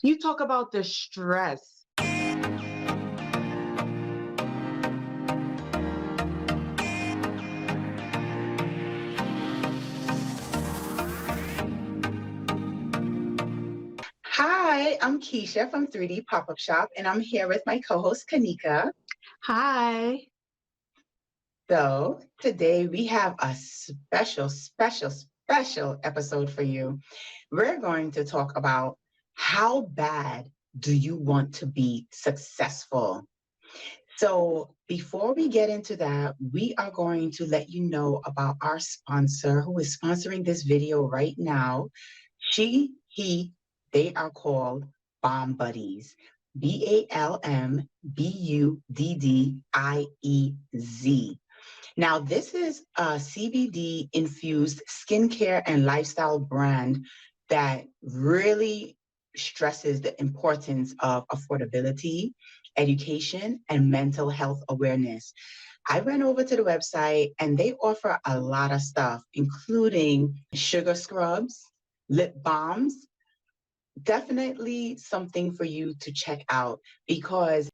You talk about the stress. Hi, I'm Keisha from 3D Pop-Up Shop, and I'm here with my co-host Kanika. Hi. So today we have a special episode for you. We're going to talk about how bad do you want to be successful? So before we get into that, we are going to let you know about our sponsor who is sponsoring this video right now. They are called Bomb Buddies. BALMBUDDIEZ. Now, this is a CBD infused skincare and lifestyle brand that really stresses the importance of affordability, education, and mental health awareness. I went over to the website and they offer a lot of stuff, including sugar scrubs, lip balms. Definitely something for you to check out because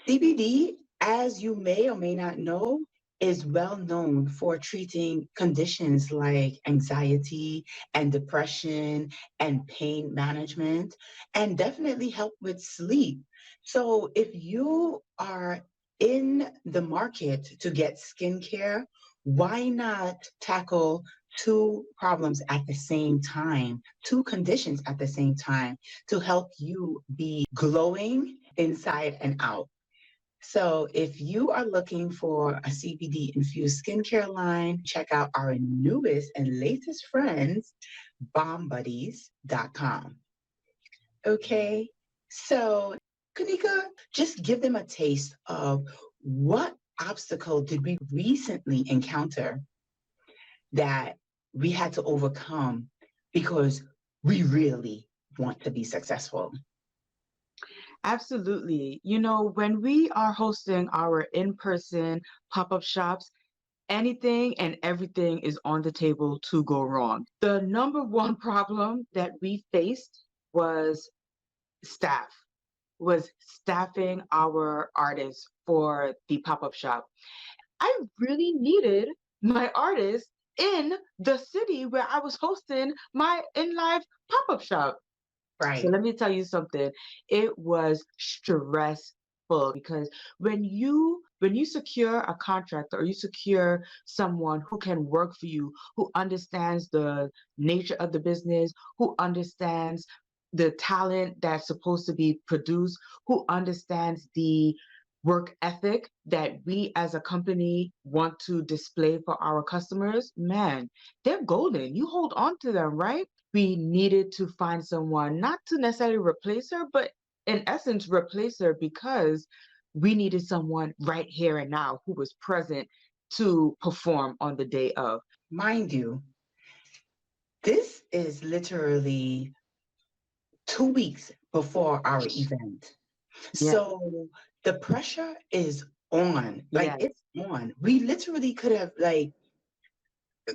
CBD, as you may or may not know, is well known for treating conditions like anxiety and depression and pain management, and definitely help with sleep. So, if you are in the market to get skincare, why not tackle two problems at the same time, two conditions at the same time to help you be glowing inside and out? So if you are looking for a CBD infused skincare line, check out our newest and latest friends, bombbuddies.com. Okay. So Kanika, just give them a taste of what obstacle did we recently encounter that we had to overcome because we really want to be successful. Absolutely. You know, when we are hosting our in-person pop-up shops, anything and everything is on the table to go wrong. The number one problem that we faced was staff, was staffing our artists for the pop-up shop. I really needed my artists in the city where I was hosting my in-live pop-up shop. So Right. let me tell you something. It was stressful because when you secure a contractor or you secure someone who can work for you, who understands the nature of the business, who understands the talent that's supposed to be produced, who understands the work ethic that we as a company want to display for our customers, man, they're golden. You hold on to them, right? We needed to find someone not to necessarily replace her, but in essence, replace her because we needed someone right here and now who was present to perform on the day of. Mind you, this is literally 2 weeks before our event. Yeah, So the pressure is on, like yes, it's on. We literally could have like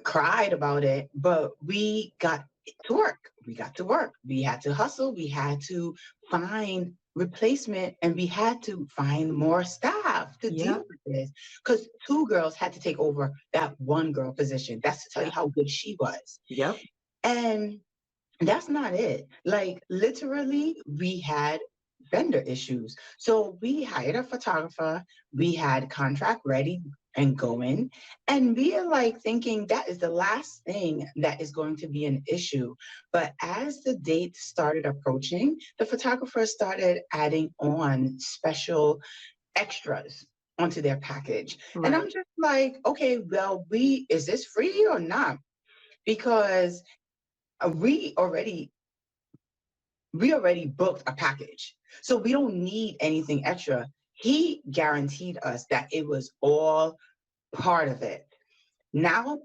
cried about it, but we got to work. We got to work. We had to hustle. We had to find replacement and we had to find more staff to deal yep, with this because two girls had to take over that one girl position. That's to tell you yep, how good she was. yep, And that's not it. Like literally, we had vendor issues. So we hired a photographer, we had contract ready and going, and we are like thinking that is the last thing that is going to be an issue. But as the date started approaching, the photographer started adding on special extras onto their package. And I'm right. just like, okay, well, we is this free or not? Because we already booked a package. So we don't need anything extra. He guaranteed us that it was all part of it. Now,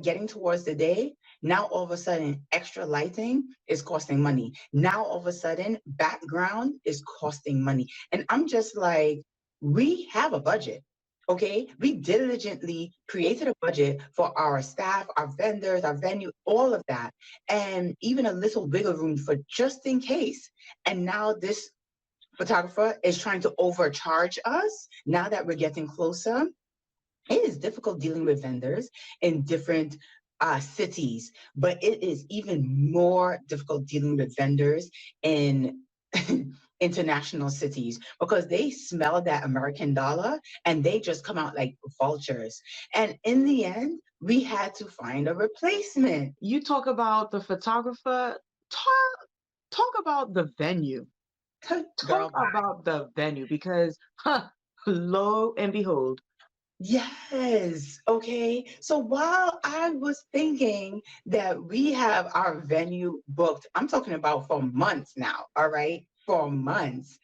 getting towards the day, now all of a sudden, extra lighting is costing money. Now, all of a sudden, background is costing money. And I'm just like, we have a budget. Okay, we diligently created a budget for our staff, our vendors, our venue, all of that, and even a little wiggle room for just in case. And now this photographer is trying to overcharge us now that we're getting closer. It is difficult dealing with vendors in different cities, but it is even more difficult dealing with vendors in international cities because they smell that American dollar and they just come out like vultures. And in the end, we had to find a replacement. You talk about the photographer, talk about the venue. Talk Girl, bye. about the venue because, huh, lo and behold, Yes. Okay. So while I was thinking that we have our venue booked, I'm talking about for months now. All right. For months.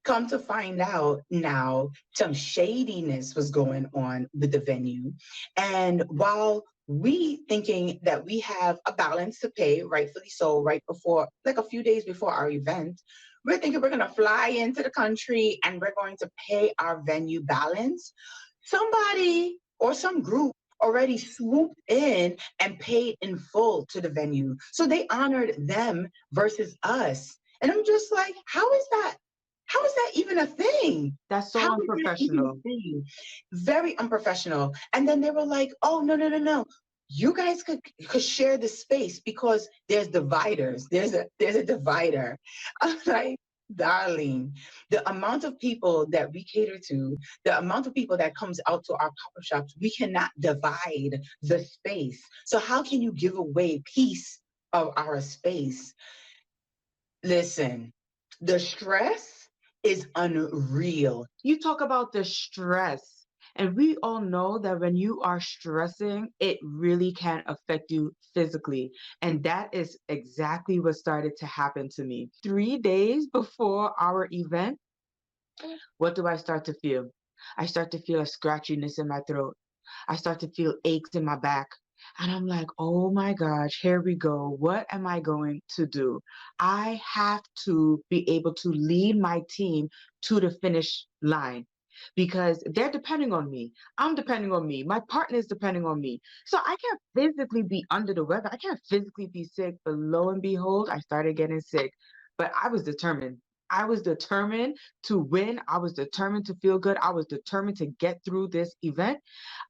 Come to find out now, some shadiness was going on with the venue. And while we thinking that we have a balance to pay, rightfully so, right before, like a few days before our event, we're thinking we're going to fly into the country and we're going to pay our venue balance. Somebody or some group already swooped in and paid in full to the venue. So they honored them versus us. And I'm just like, how is that? How is that even a thing? that's How so is that even unprofessional. a thing? Very unprofessional. And then they were like, oh, no, no, no, no. You guys could share the space because there's dividers. There's a divider. I'm like, darling, the amount of people that we cater to, the amount of people that comes out to our pop-up shops, we cannot divide the space. So how can you give away piece of our space? Listen, the stress is unreal. You talk about the stress, and we all know that when you are stressing, it really can affect you physically. And that is exactly what started to happen to me. 3 days before our event, what do I start to feel? I start to feel a scratchiness in my throat. I start to feel aches in my back. And I'm like, oh my gosh, here we go. What am I going to do? I have to be able to lead my team to the finish line because they're depending on me. I'm depending on me. My partner is depending on me. So I can't physically be under the weather. I can't physically be sick. But lo and behold, I started getting sick. But I was determined. I was determined to win. I was determined to feel good. I was determined to get through this event.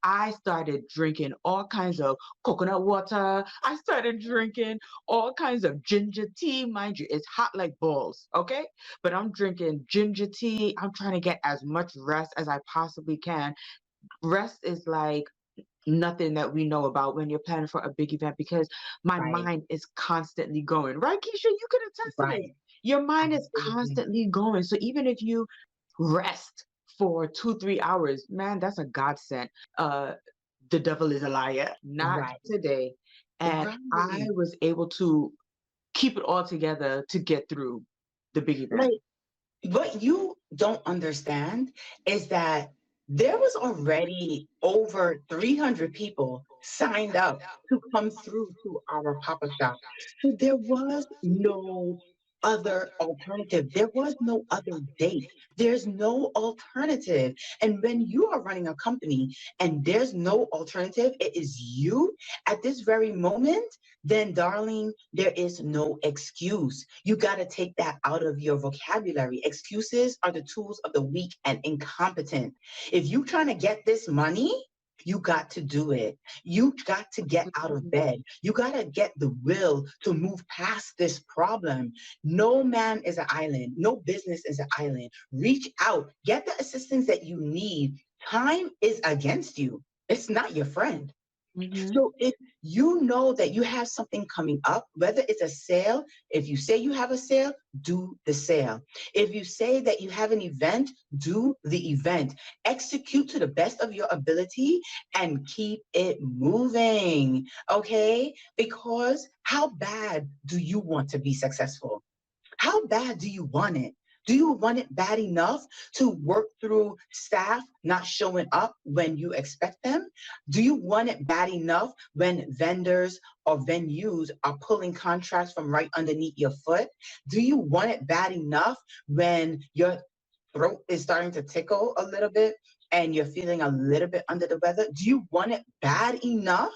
I started drinking all kinds of coconut water. I started drinking all kinds of ginger tea. Mind you, it's hot like balls, okay? But I'm drinking ginger tea. I'm trying to get as much rest as I possibly can. Rest is like nothing that we know about when you're planning for a big event because my Right, mind is constantly going. Right, Keisha? You can attest to this. right. Your mind is Absolutely. constantly going. So even if you rest for 2, 3 hours, man, that's a godsend. Uh, the devil is a liar. Not Right, today. And I right. was able to keep it all together to get through the big event. Like, what you don't understand is that there was already over 300 people signed up to come through to our pop-up shop. So there was no other alternative. There was no other date. There's no alternative. And when you are running a company and there's no alternative, it is you at this very moment, then darling, there is no excuse. You got to take that out of your vocabulary. Excuses are the tools of the weak and incompetent. If you trying to get this money, you got to do it. You got to get out of Mhm. bed. You got to get the will to move past this problem. No man is an island. No business is an island. Reach out. Get the assistance that you need. Time is against you. It's not your friend. Mhm. So if you know that you have something coming up, whether it's a sale, if you say you have a sale, do the sale. If you say that you have an event, do the event. Execute to the best of your ability and keep it moving. Okay? Because how bad do you want to be successful? How bad do you want it? Do you want it bad enough to work through staff not showing up when you expect them? Do you want it bad enough when vendors or venues are pulling contracts from right underneath your foot? Do you want it bad enough when your throat is starting to tickle a little bit and you're feeling a little bit under the weather, do you want it bad enough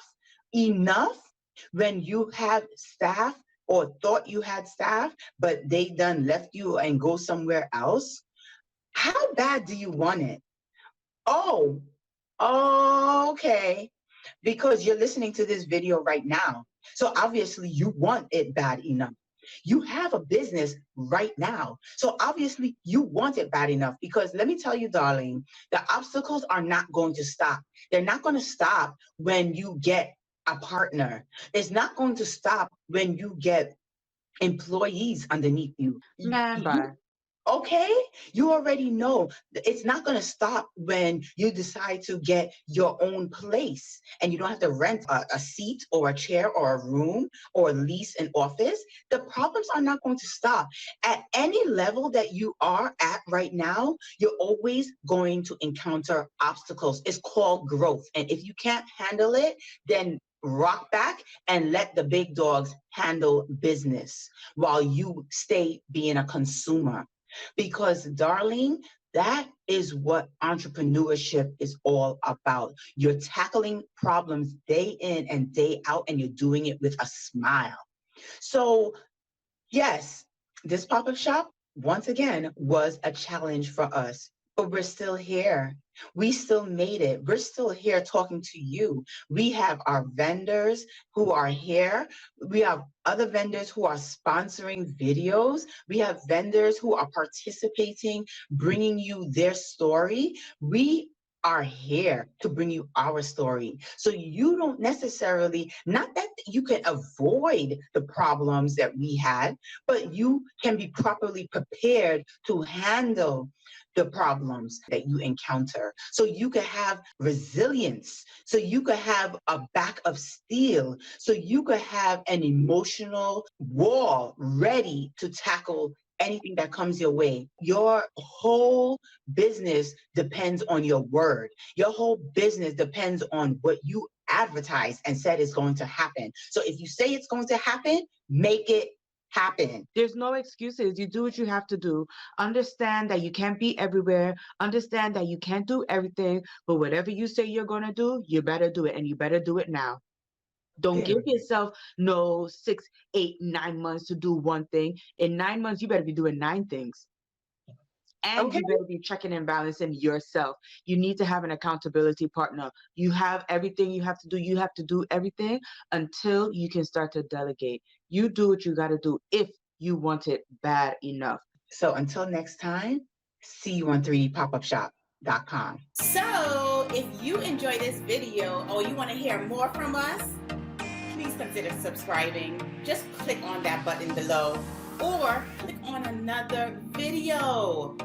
when you have staff or thought you had staff, but they done left you and go somewhere else? How bad do you want it? Oh, okay. Because you're listening to this video right now. So obviously you want it bad enough. You have a business right now. So obviously you want it bad enough, because let me tell you, darling, the obstacles are not going to stop. They're not going to stop when you get a partner. It's not going to stop when you get employees underneath you. Man, bye. Okay, you already know it's not going to stop when you decide to get your own place and you don't have to rent a seat or a chair or a room or lease an office. The problems are not going to stop. At any level that you are at right now, you're always going to encounter obstacles. It's called growth. And if you can't handle it, then rock back and let the big dogs handle business while you stay being a consumer. Because, darling, that is what entrepreneurship is all about. You're tackling problems day in and day out, and you're doing it with a smile. So, yes, this pop-up shop, once again, was a challenge for us, but we're still here. We still made it. We're still here talking to you. We have our vendors who are here. We have other vendors who are sponsoring videos. We have vendors who are participating, bringing you their story. We are here to bring you our story. So you don't necessarily, not that you can avoid the problems that we had, but you can be properly prepared to handle the problems that you encounter. So you can have resilience. So you could have a back of steel. So you could have an emotional wall ready to tackle anything that comes your way. Your whole business depends on your word. Your whole business depends on what you advertised and said is going to happen. So if you say it's going to happen, make it happen. There's no excuses. You do what you have to do. Understand that you can't be everywhere. Understand that you can't do everything. But whatever you say you're going to do, you better do it. And you better do it now. Don't give yourself no 6, 8, 9 months to do one thing. In 9 months, you better be doing 9 things. And Okay. you better be checking and balancing yourself. You need to have an accountability partner. You have everything you have to do. You have to do everything until you can start to delegate. You do what you got to do if you want it bad enough. So until next time, see you on 3dpopupshop.com. So if you enjoy this video or you want to hear more from us, please consider subscribing. Just click on that button below or click on another video.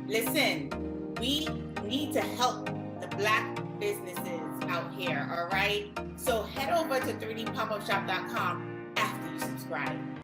Listen, we need to help the Black businesses out here, all right? So head over to 3dpopupshop.com after you subscribe.